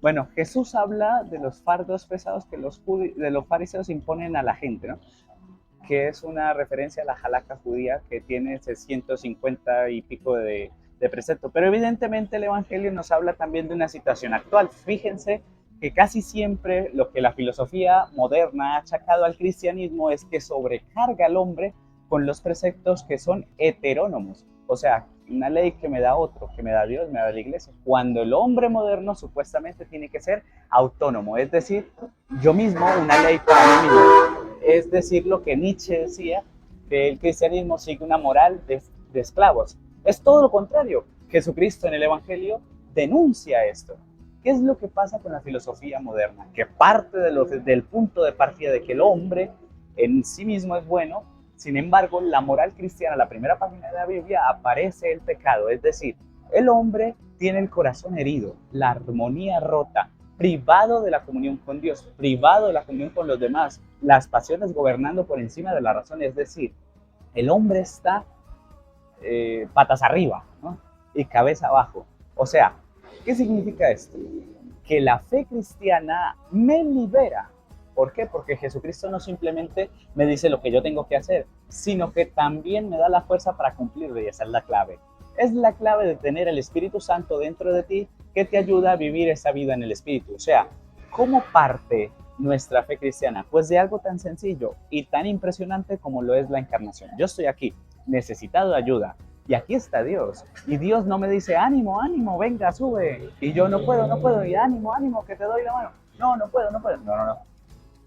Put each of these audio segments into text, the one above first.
Bueno, Jesús habla de los fardos pesados que de los fariseos imponen a la gente, ¿no? Que es una referencia a la halakha judía que tiene 650 y pico de preceptos. Pero evidentemente el Evangelio nos habla también de una situación actual. Fíjense que casi siempre lo que la filosofía moderna ha achacado al cristianismo es que sobrecarga al hombre con los preceptos que son heterónomos. O sea, una ley que me da otro, que me da Dios, me da la iglesia. Cuando el hombre moderno supuestamente tiene que ser autónomo, es decir, yo mismo, una ley para mí mismo. Es decir, lo que Nietzsche decía, que el cristianismo sigue una moral de esclavos. Es todo lo contrario. Jesucristo en el Evangelio denuncia esto. ¿Qué es lo que pasa con la filosofía moderna? Que parte del punto de partida de que el hombre en sí mismo es bueno. Sin embargo, la moral cristiana, la primera página de la Biblia, aparece el pecado. Es decir, el hombre tiene el corazón herido, la armonía rota, privado de la comunión con Dios, privado de la comunión con los demás, las pasiones gobernando por encima de la razón. Es decir, el hombre está patas arriba, ¿no? Y cabeza abajo. O sea, ¿qué significa esto? Que la fe cristiana me libera. ¿Por qué? Porque Jesucristo no simplemente me dice lo que yo tengo que hacer, sino que también me da la fuerza para cumplirlo, y esa es la clave. Es la clave de tener el Espíritu Santo dentro de ti que te ayuda a vivir esa vida en el Espíritu. O sea, ¿cómo parte nuestra fe cristiana? Pues de algo tan sencillo y tan impresionante como lo es la encarnación. Yo estoy aquí, necesitado de ayuda, y aquí está Dios. Y Dios no me dice, ánimo, ánimo, venga, sube. Y yo no puedo, no puedo. Y ánimo, ánimo, que te doy la mano. No, no puedo, no puedo. No, no, no.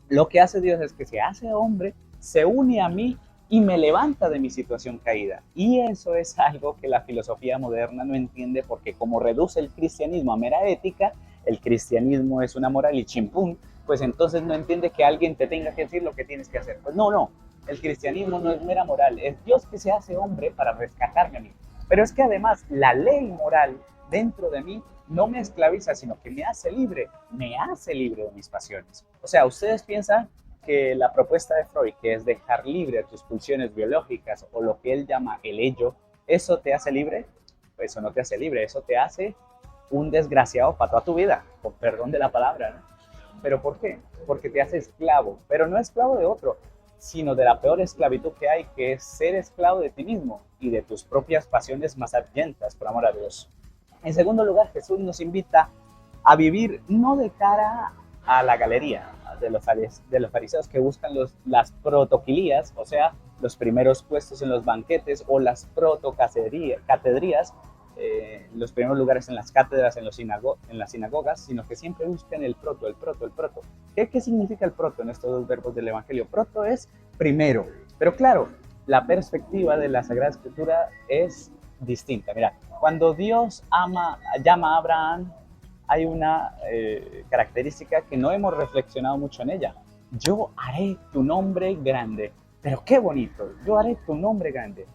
Lo que hace Dios es que se hace hombre, se une a mí y me levanta de mi situación caída. Y eso es algo que la filosofía moderna no entiende, porque como reduce el cristianismo a mera ética, el cristianismo es una moral y chimpún, pues entonces no entiende que alguien te tenga que decir lo que tienes que hacer. Pues no, no, el cristianismo no es mera moral, es Dios que se hace hombre para rescatarme a mí. Pero es que además la ley moral dentro de mí no me esclaviza, sino que me hace libre de mis pasiones. O sea, ustedes piensan que la propuesta de Freud, que es dejar libre tus pulsiones biológicas o lo que él llama el ello, ¿eso te hace libre? Pues eso no te hace libre, eso te hace un desgraciado para toda tu vida, con perdón de la palabra, ¿no? ¿Pero por qué? Porque te hace esclavo, pero no esclavo de otro, sino de la peor esclavitud que hay, que es ser esclavo de ti mismo y de tus propias pasiones más ardientes, por amor a Dios. En segundo lugar, Jesús nos invita a vivir no de cara a la galería de los fariseos que buscan las protoquilías, o sea, los primeros puestos en los banquetes o las protocatedrías, los primeros lugares en las cátedras, en las sinagogas, sino que siempre buscan el proto, el proto, el proto. ¿Qué significa el proto en estos dos verbos del Evangelio? Proto es primero, pero claro, la perspectiva de la Sagrada Escritura es distinta. Mira, cuando Dios llama a Abraham, hay una característica que no hemos reflexionado mucho en ella. Yo haré tu nombre grande. Pero qué bonito, yo haré tu nombre grande.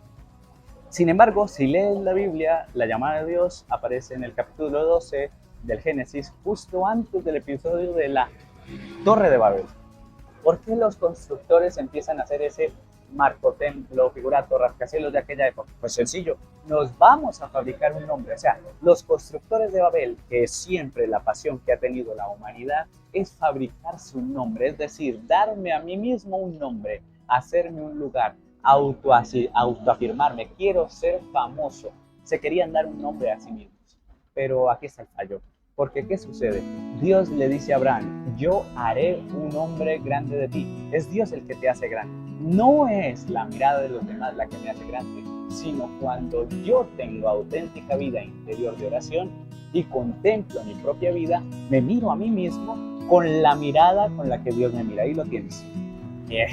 Sin embargo, si lees la Biblia, la llamada de Dios aparece en el capítulo 12 del Génesis, justo antes del episodio de la Torre de Babel. ¿Por qué los constructores empiezan a hacer ese marco templo, figurato, rascacielos de aquella época? Pues sencillo, nos vamos a fabricar un nombre. O sea, los constructores de Babel, que es siempre la pasión que ha tenido la humanidad, es fabricarse un nombre, es decir, darme a mí mismo un nombre, hacerme un lugar, autoafirmarme, quiero ser famoso. Se querían dar un nombre a sí mismos. Pero aquí está el fallo. Porque ¿qué sucede? Dios le dice a Abraham, yo haré un hombre grande de ti. Es Dios el que te hace grande. No es la mirada de los demás la que me hace grande, sino cuando yo tengo auténtica vida interior de oración y contemplo mi propia vida, me miro a mí mismo con la mirada con la que Dios me mira. Ahí lo tienes. Bien.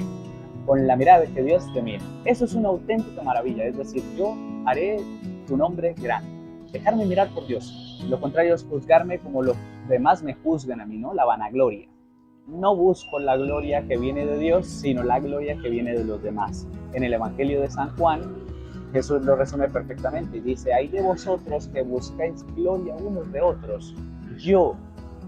Con la mirada que Dios te mira. Eso es una auténtica maravilla. Es decir, yo haré tu nombre grande. Dejarme mirar por Dios. Lo contrario es juzgarme como los demás me juzgan a mí, ¿no? La vanagloria. No busco la gloria que viene de Dios, sino la gloria que viene de los demás. En el Evangelio de San Juan, Jesús lo resume perfectamente y dice, hay de vosotros que buscáis gloria unos de otros. Yo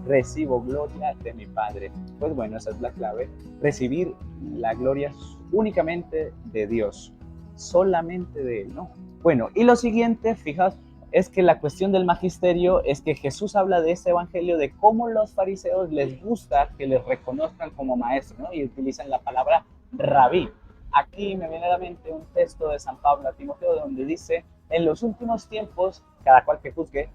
recibo gloria de mi Padre. Pues bueno, esa es la clave. Recibir la gloria únicamente de Dios. Solamente de Él, ¿no? Bueno, y lo siguiente, fijaos, es que la cuestión del magisterio es que Jesús habla de este evangelio de cómo los fariseos les gusta que les reconozcan como maestro, ¿no? Y utilizan la palabra rabí. Aquí me viene a la mente un texto de San Pablo a Timoteo donde dice, en los últimos tiempos, cada cual que juzgue,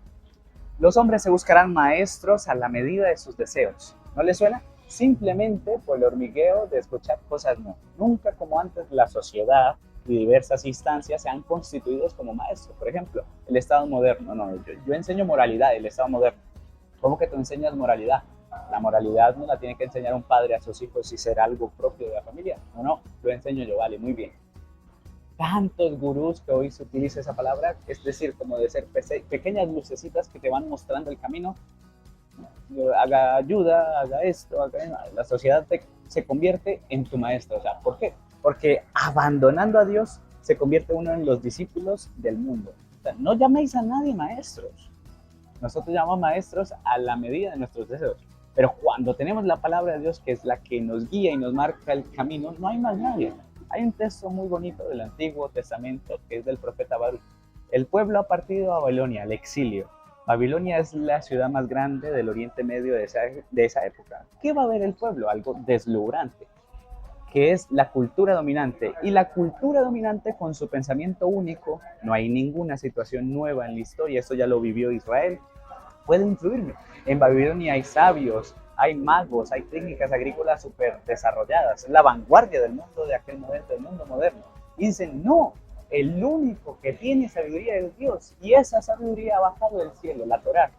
los hombres se buscarán maestros a la medida de sus deseos. ¿No les suena? Simplemente por el hormigueo de escuchar cosas nuevas. Nunca como antes la sociedad y diversas instancias se han constituido como maestros. Por ejemplo, el Estado moderno. No, yo enseño moralidad, el Estado moderno. ¿Cómo que tú enseñas moralidad? La moralidad no la tiene que enseñar un padre a sus hijos y ser algo propio de la familia. No, lo enseño yo, vale, muy bien. Tantos gurús que hoy se utiliza esa palabra, es decir, como de ser pequeñas lucecitas que te van mostrando el camino, haga ayuda, haga esto, haga eso. La sociedad se convierte en tu maestro. O sea, ¿por qué? Porque abandonando a Dios se convierte uno en los discípulos del mundo. O sea, no llaméis a nadie maestros. Nosotros llamamos maestros a la medida de nuestros deseos. Pero cuando tenemos la palabra de Dios, que es la que nos guía y nos marca el camino, no hay más nadie. Hay un texto muy bonito del Antiguo Testamento que es del profeta Baruch. El pueblo ha partido a Babilonia, al exilio. Babilonia es la ciudad más grande del Oriente Medio de esa época. ¿Qué va a ver el pueblo? Algo deslumbrante, que es la cultura dominante. Y la cultura dominante con su pensamiento único, no hay ninguna situación nueva en la historia, eso ya lo vivió Israel, puede influirme. En Babilonia hay sabios, hay magos, hay técnicas agrícolas súper desarrolladas, la vanguardia del mundo de aquel momento, del mundo moderno. Y dicen, no, el único que tiene sabiduría es Dios, y esa sabiduría ha bajado del cielo, la Torá.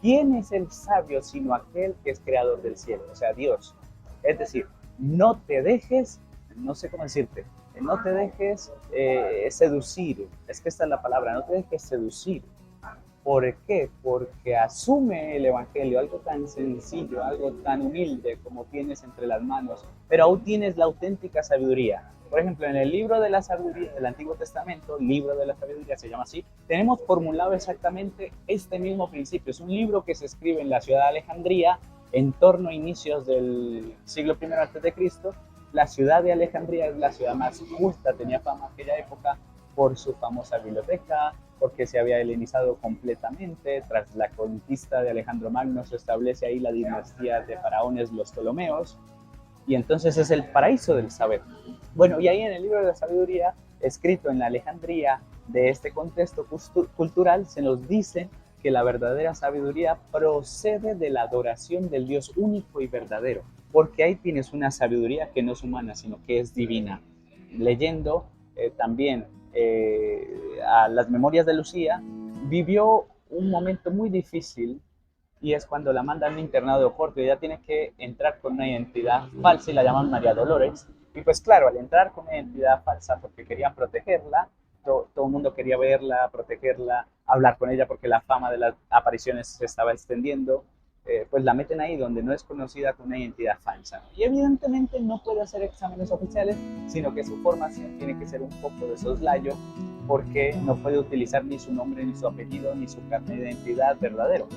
¿Quién es el sabio sino aquel que es creador del cielo? O sea, Dios. Es decir, no te dejes, no sé cómo decirte, no te dejes seducir, es que esta es la palabra, no te dejes seducir. ¿Por qué? Porque asume el Evangelio, algo tan sencillo, algo tan humilde como tienes entre las manos, pero aún tienes la auténtica sabiduría. Por ejemplo, en el libro de la sabiduría del Antiguo Testamento, libro de la sabiduría se llama así, tenemos formulado exactamente este mismo principio. Es un libro que se escribe en la ciudad de Alejandría en torno a inicios del siglo I a.C. La ciudad de Alejandría es la ciudad más culta, tenía fama en aquella época por su famosa biblioteca, porque se había helenizado completamente. Tras la conquista de Alejandro Magno se establece ahí la dinastía de faraones, los Ptolomeos, y entonces es el paraíso del saber. Bueno, y ahí en el libro de la sabiduría, escrito en la Alejandría de este contexto cultural, se nos dice que la verdadera sabiduría procede de la adoración del Dios único y verdadero, porque ahí tienes una sabiduría que no es humana, sino que es divina. Leyendo también a las memorias de Lucía, vivió un momento muy difícil y es cuando la mandan a un internado de Oporto y ella tiene que entrar con una identidad falsa y la llaman María Dolores. Y pues claro, al entrar con una identidad falsa porque querían protegerla, todo el mundo quería verla, protegerla, hablar con ella porque la fama de las apariciones se estaba extendiendo, pues la meten ahí donde no es conocida con una identidad falsa. Y evidentemente no puede hacer exámenes oficiales, sino que su formación tiene que ser un poco de soslayo porque no puede utilizar ni su nombre, ni su apellido, ni su carnet de identidad verdadero.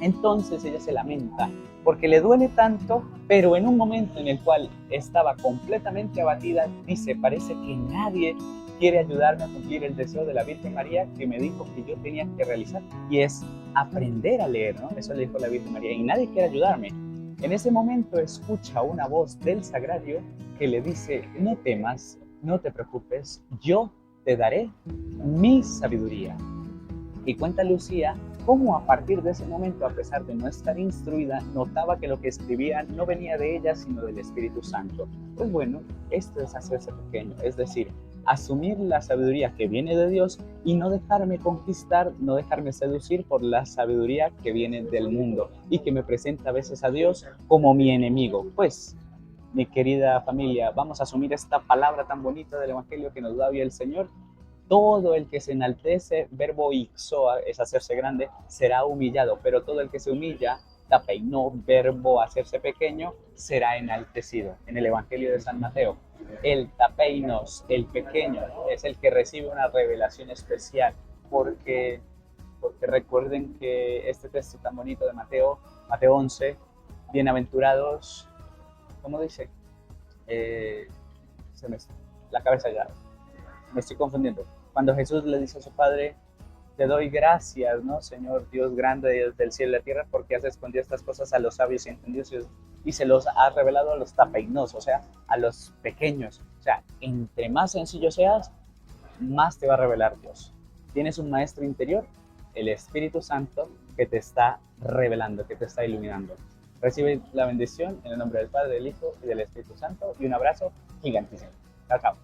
Entonces ella se lamenta porque le duele tanto, pero en un momento en el cual estaba completamente abatida, dice, parece que nadie quiere ayudarme a cumplir el deseo de la Virgen María que me dijo que yo tenía que realizar, y es aprender a leer, ¿no? Eso le dijo la Virgen María, y nadie quiere ayudarme. En ese momento escucha una voz del sagrario que le dice, no temas, no te preocupes, yo te daré mi sabiduría. Y cuenta Lucía cómo a partir de ese momento, a pesar de no estar instruida, notaba que lo que escribía no venía de ella, sino del Espíritu Santo. Pues bueno, esto es hacerse pequeño, es decir, asumir la sabiduría que viene de Dios y no dejarme conquistar, no dejarme seducir por la sabiduría que viene del mundo y que me presenta a veces a Dios como mi enemigo. Pues, mi querida familia, vamos a asumir esta palabra tan bonita del Evangelio que nos da hoy el Señor. Todo el que se enaltece, verbo ixoa, es hacerse grande, será humillado, pero todo el que se humilla, tapeino, verbo hacerse pequeño, será enaltecido. En el Evangelio de San Mateo, el tapeinos, el pequeño, es el que recibe una revelación especial, porque recuerden que este texto tan bonito de Mateo, Mateo 11, bienaventurados, ¿cómo dice? La cabeza ya, me estoy confundiendo. Cuando Jesús le dice a su padre, Te doy gracias, ¿no, Señor Dios grande, Dios del cielo y la tierra, porque has escondido estas cosas a los sabios y entendidos y se los has revelado a los tapeignos, o sea, a los pequeños. O sea, entre más sencillo seas, más te va a revelar Dios. Tienes un maestro interior, el Espíritu Santo, que te está revelando, que te está iluminando. Recibe la bendición en el nombre del Padre, del Hijo y del Espíritu Santo y un abrazo gigantísimo. Chao, chao.